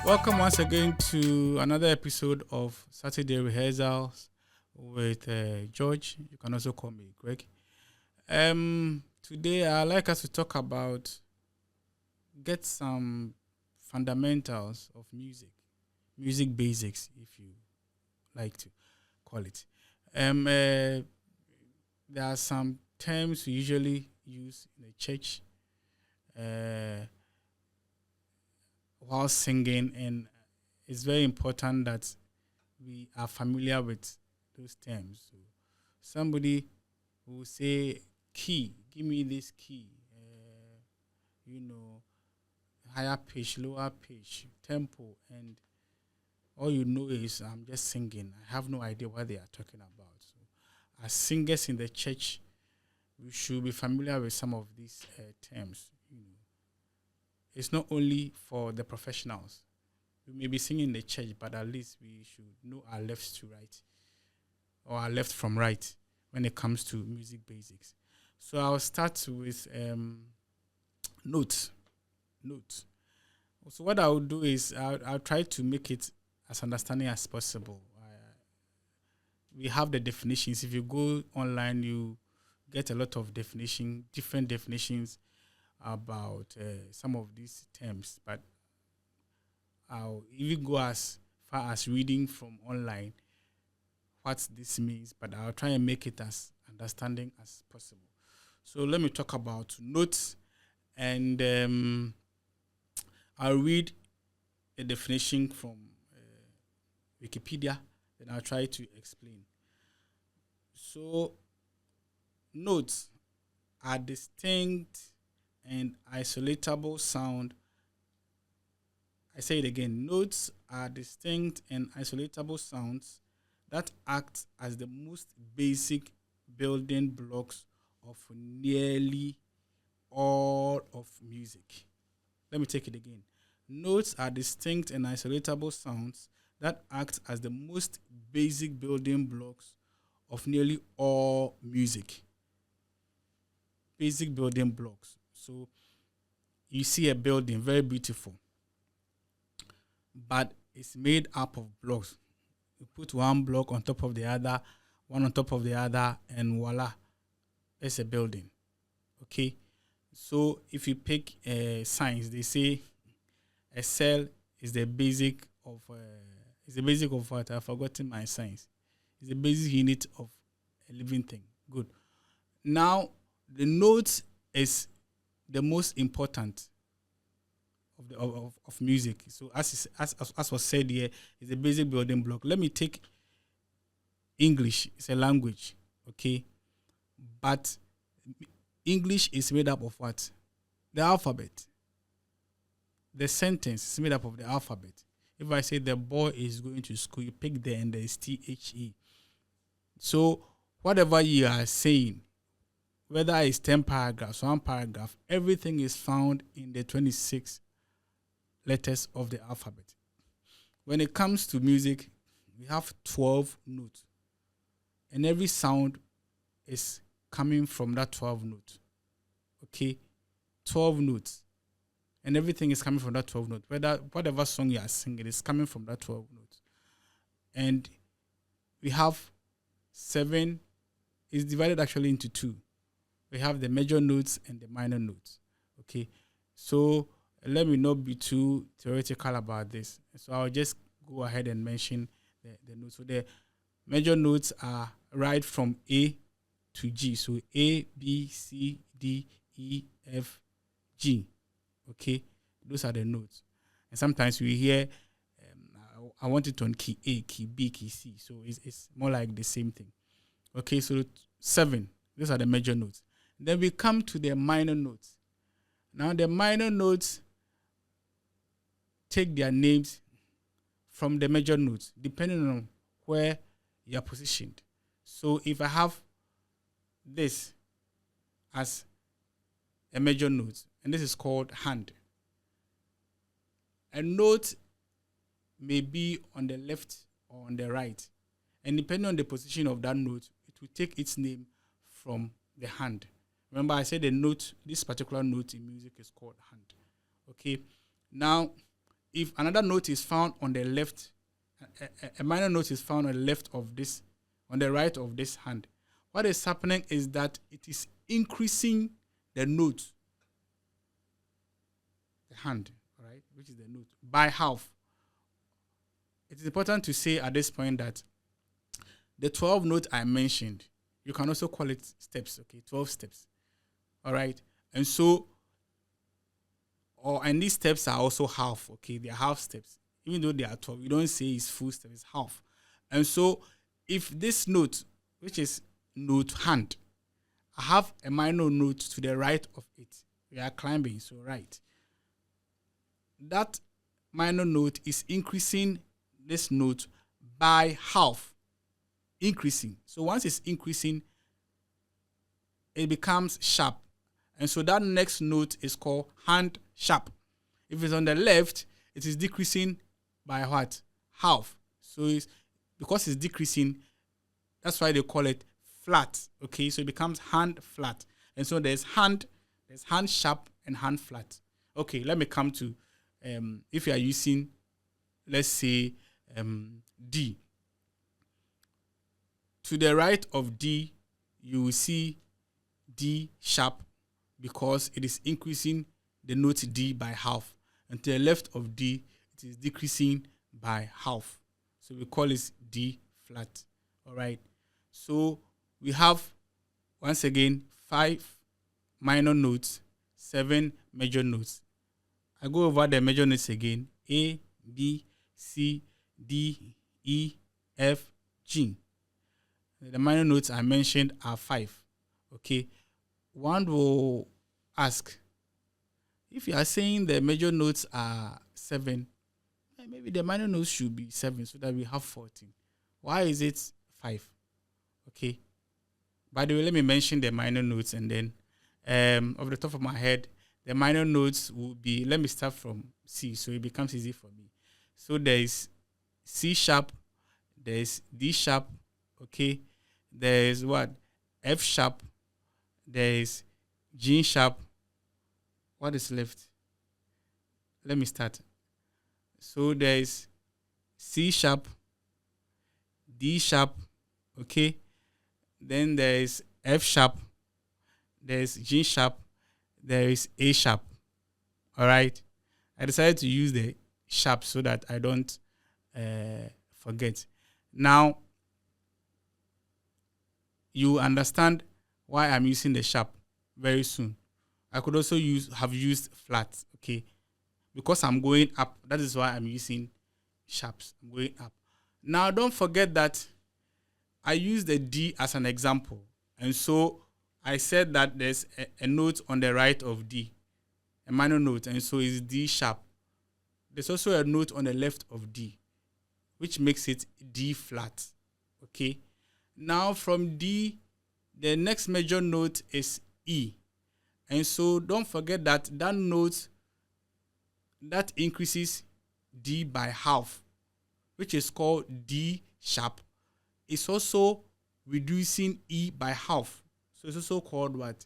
Welcome once again to another episode of Saturday Rehearsals with George. You can also call me Greg. Today I'd like us to talk about get some fundamentals of music basics, if you like to call it. There are some terms we usually use in the church while singing, and it's very important that we are familiar with those terms. So somebody will say key, give me this key, higher pitch, lower pitch, tempo, and all you know is I'm just singing. I have no idea what they are talking about. So as singers in the church, we should be familiar with some of these terms. It's not only for the professionals. We may be singing in the church, but at least we should know our left to right or our left from right when it comes to music basics. So I'll start with notes. So what I'll do is I'll try to make it as understanding as possible. We have the definitions. If you go online, you get a lot of different definitions about some of these terms, but I'll even go as far as reading from online what this means, but I'll try and make it as understanding as possible. So let me talk about notes, and I'll read the definition from Wikipedia, then I'll try to explain. So notes are distinct and isolatable sound. I say it again. Notes are distinct and isolatable sounds that act as the most basic building blocks of nearly all of music. Let me take it again. Notes are distinct and isolatable sounds that act as the most basic building blocks of nearly all music. Basic building blocks. So you see a building, very beautiful, but it's made up of blocks. You put one block on top of the other, one on top of the other, and voila, it's a building. Okay? So if you pick science, they say a cell is the basic of what? I've forgotten my science. It's the basic unit of a living thing. Good. Now, the note is the most important of music. So as was said here, it's a basic building block. Let me take English. It's a language, okay? But English is made up of what? The alphabet. The sentence is made up of the alphabet. If I say the boy is going to school, you pick the and there is THE. So whatever you are saying, whether it's 10 paragraphs, 1 paragraph, everything is found in the 26 letters of the alphabet. When it comes to music, we have 12 notes. And every sound is coming from that 12 notes. Okay? 12 notes. And everything is coming from that 12 notes. Whatever song you are singing is coming from that 12 notes. And we have 7, it's divided actually into 2. We have the major notes and the minor notes. Okay, so let me not be too theoretical about this. So I'll just go ahead and mention the notes. So the major notes are right from A to G. So A, B, C, D, E, F, G. Okay, those are the notes. And sometimes we hear, I want it on key A, key B, key C. So it's more like the same thing. Okay, so 7. Those are the major notes. Then we come to the minor notes. Now the minor notes take their names from the major notes, depending on where you are positioned. So if I have this as a major note, and this is called hand, a note may be on the left or on the right. And depending on the position of that note, it will take its name from the hand. Remember, I said the note, this particular note in music is called hand. Okay. Now, if another note is found on the left, a minor note is found on the left of this, on the right of this hand, what is happening is that it is increasing the note, the hand, right, which is the note, by half. It is important to say at this point that the 12 note I mentioned, you can also call it steps, okay, 12 steps, all right? And so, and these steps are also half, okay, they are half steps. Even though they are 12, you don't say it's full step, it's half. And so, if this note, which is note hand, I have a minor note to the right of it, we are climbing, so right. That minor note is increasing this note by half, increasing. So once it's increasing, it becomes sharp. And so that next note is called hand sharp. If it's on the left, it is decreasing by what? Half. So it's, because it's decreasing, that's why they call it flat. Okay, so it becomes hand flat. And so there's hand sharp and hand flat. Okay, let me come to if you are using, let's say, D. To the right of D, you will see D sharp because it is increasing the note D by half. And to the left of D, it is decreasing by half. So we call it D flat. All right. So we have, once again, 5 minor notes, 7 major notes. I go over the major notes again. A, B, C, D, E, F, G. The minor notes I mentioned are 5. Okay. One will ask, if you are saying the major notes are 7, maybe the minor notes should be 7 so that we have 14. Why is it 5? Okay. By the way, let me mention the minor notes, and then off the top of my head, the minor notes will be, let me start from C so it becomes easy for me. So there is C sharp, there is D sharp, okay, there is what? F sharp, there is G sharp. What is left? Let me start. So there is C sharp, D sharp, okay, then there is F sharp, there is G sharp, there is A sharp. All right. I decided to use the sharp so that I don't forget. Now, you understand why I'm using the sharp very soon. I could also have used flat, okay? Because I'm going up, that is why I'm using sharps. I'm going up. Now, don't forget that I use the D as an example. And so I said that there's a note on the right of D, a minor note, and so it's D sharp. There's also a note on the left of D, which makes it D flat. Okay. Now from D, the next major note is E. And so don't forget that that note that increases D by half, which is called D sharp, is also reducing E by half. So it's also called what?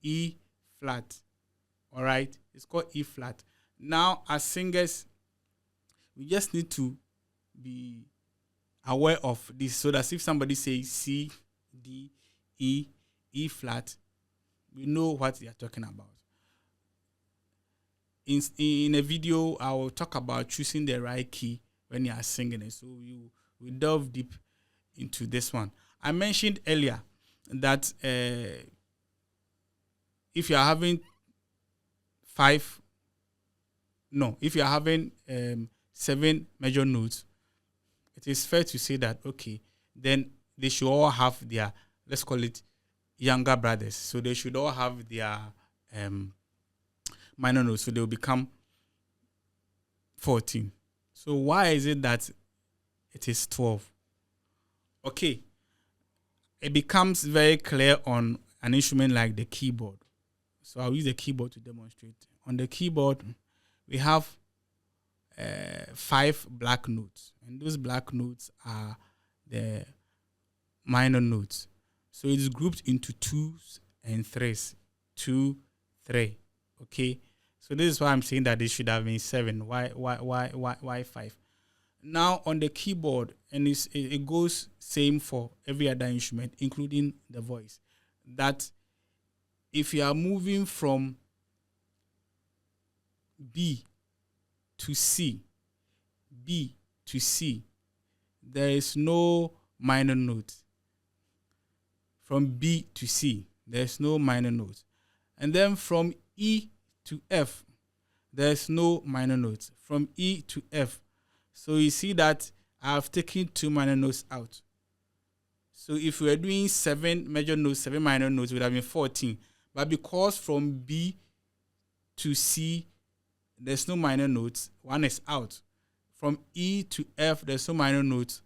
E flat. All right. It's called E flat. Now, as singers, we just need to be aware of this so that if somebody says C, D, E, E flat, we know what they are talking about. In a video, I will talk about choosing the right key when you are singing it. So we delve deep into this one. I mentioned earlier that if you are having if you are having 7 major notes, it is fair to say that, okay, then they should all have their, let's call it, younger brothers. So they should all have their minor notes. So they will become 14. So why is it that it is 12? Okay. It becomes very clear on an instrument like the keyboard. So I'll use the keyboard to demonstrate. On the keyboard, we have 5 black notes. And those black notes are the minor notes. So it's grouped into 2s and 3s. 2, 3. Okay. So this is why I'm saying that it should have been 7. Why 5? Now on the keyboard, and it goes same for every other instrument, including the voice, that if you are moving from B to C, B to C, there is no minor note. From B to C, there's no minor note. And then from E to F, there's no minor notes. From E to F. So you see that I've taken 2 minor notes out. So if we were doing 7 major notes, 7 minor notes, it would have been 14. But because from B to C, there's no minor notes, 1 is out. From E to F, there's no minor notes,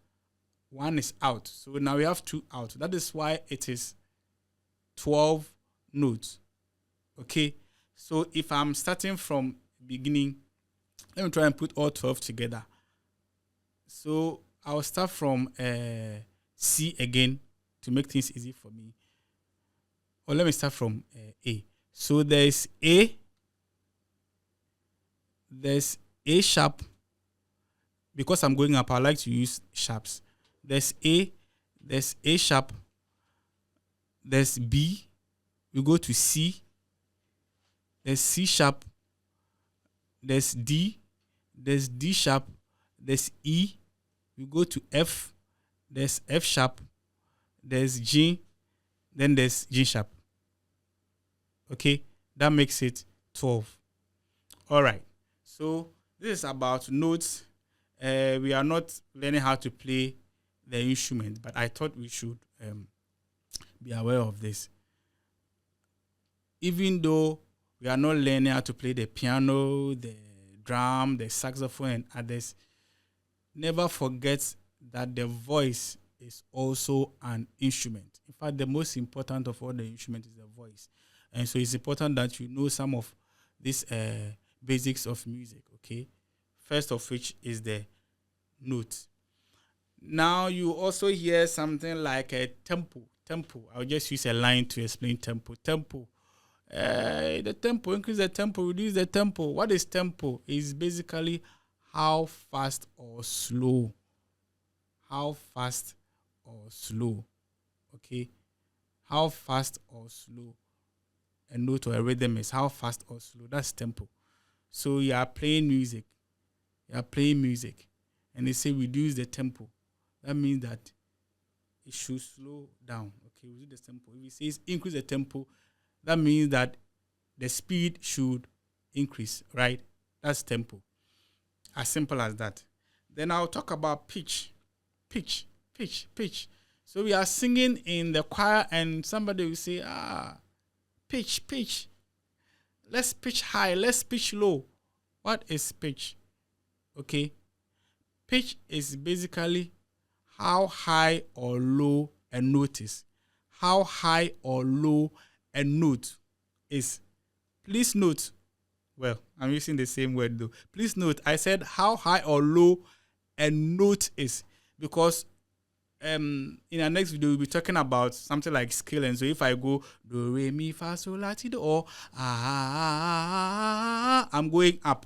1 is out. So now we have 2 out. That is why it is 12 notes. Okay? So if I'm starting from beginning, let me try and put all 12 together. So I'll start from C again to make things easy for me. Or let me start from A. So there's A sharp. Because I'm going up, I like to use sharps. There's A sharp. There's B. We go to C. There's C sharp. There's D. There's D sharp. There's E. We go to F. There's F sharp. There's G. Then there's G sharp. Okay, that makes it 12. All right. So this is about notes. We are not learning how to play the instrument, but I thought we should be aware of this. Even though we are not learning how to play the piano, the drum, the saxophone, and others, never forget that the voice is also an instrument. In fact, the most important of all the instruments is the voice. And so it's important that you know some of these basics of music, okay? First of which is the note. Now you also hear something like a tempo. I'll just use a line to explain tempo. The tempo, increase the tempo, reduce the tempo. What is tempo? It's basically how fast or slow. Okay? How fast or slow a note or a rhythm is. How fast or slow. That's tempo. So you are playing music. And they say reduce the tempo. That means that it should slow down. Okay, reduce the tempo. If it says increase the tempo, that means that the speed should increase, right? That's tempo. As simple as that. Then I'll talk about pitch. So we are singing in the choir and somebody will say, pitch. Let's pitch high, let's pitch low. What is pitch? Okay. Pitch is basically how high or low a note is. How high or low a note is. Please note. Well, I'm using the same word though. Please note, I said how high or low a note is. Because in our next video, we'll be talking about something like scale. And so if I go do, re, mi, fa, sol, la, ti, do, or I'm going up.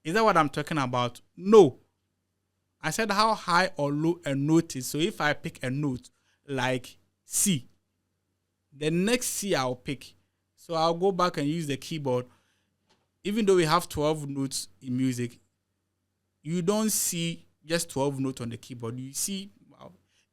Is that what I'm talking about? No. I said how high or low a note is. So if I pick a note like C, the next C I'll pick. So I'll go back and use the keyboard. Even though we have 12 notes in music, you don't see just 12 notes on the keyboard. You see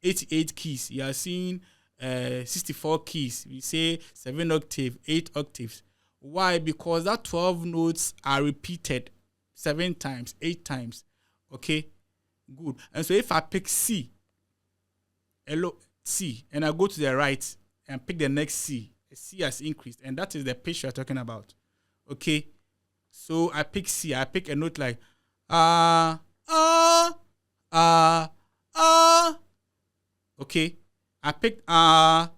88 keys. You are seeing 64 keys. We say 7 octaves, 8 octaves. Why? Because that 12 notes are repeated 7 times, 8 times. Okay? Good. And so if I pick C, and I go to the right and pick the next C, the C has increased. And that is the pitch you're talking about. Okay? So I pick C. I pick a note like Okay? I picked the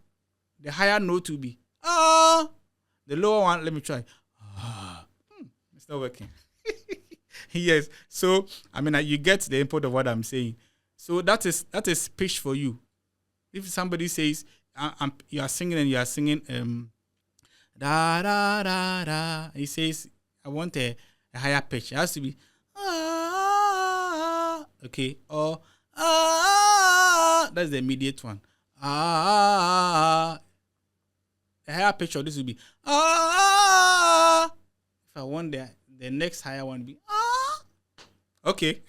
higher note to be the lower one, let me try. It's not working. Yes. So I mean you get the input of what I'm saying. So that is pitch for you. If somebody says you are singing da da da da, he says I want a higher pitch. It has to be okay, or that's the immediate one. A higher pitch of this will be If I want the next higher one be okay.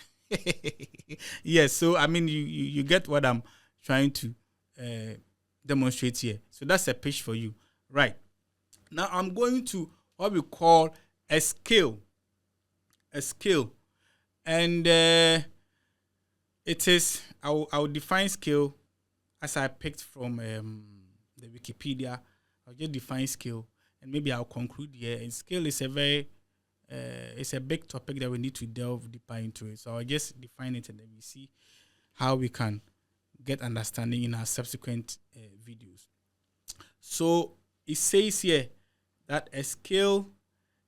Yes, so I mean you get what I'm trying to demonstrate here. So that's a pitch for you. Right. Now I'm going to what we call a scale. A scale. And it is, I'll define scale as I picked from the Wikipedia. I'll just define scale and maybe I'll conclude here. And scale is it's a big topic that we need to delve deeper into it. So I'll just define it and then we see how we can get understanding in our subsequent videos. So it says here that a scale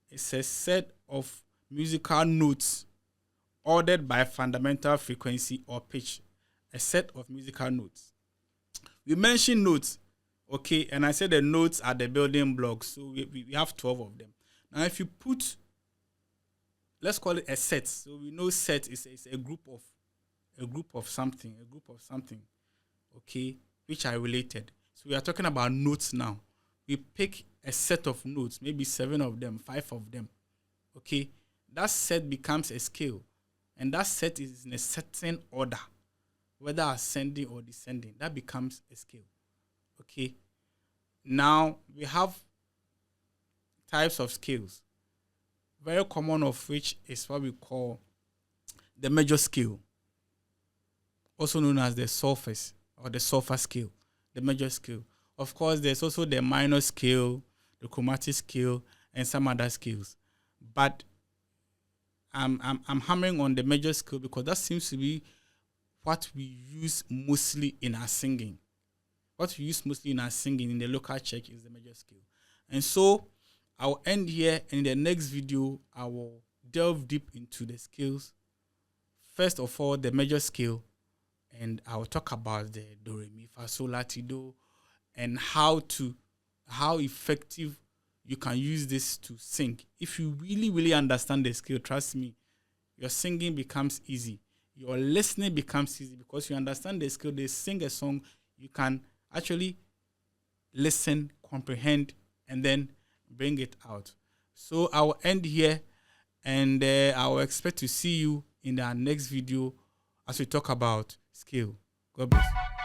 is a set of musical notes ordered by fundamental frequency or pitch. A set of musical notes. We mentioned notes, okay, and I said the notes are the building blocks. So we have 12 of them. Now, if you put, let's call it a set. So we know set is a group of something, okay, which are related. So we are talking about notes now. We pick a set of notes, maybe 7 of them, 5 of them, okay. That set becomes a scale, and that set is in a certain order, whether ascending or descending. That becomes a scale, okay. Now we have types of scales, very common of which is what we call the major scale, also known as the sophus or the sophus scale, the major scale. Of course, there's also the minor scale, the chromatic scale, and some other scales. But I'm hammering on the major scale because that seems to be what we use mostly in our singing. What we use mostly in our singing in the local church is the major scale. And so I'll end here. In the next video, I will delve deep into the scales. First of all, the major scale, and I will talk about the do, re, mi, fa, sol, la, ti, do, and how effective you can use this to sing. If you really, really understand the scale, trust me, your singing becomes easy. Your listening becomes easy because you understand the scale. They sing a song, you can actually listen, comprehend, and then bring it out. So I will end here, and I will expect to see you in our next video as we talk about scale. God bless you.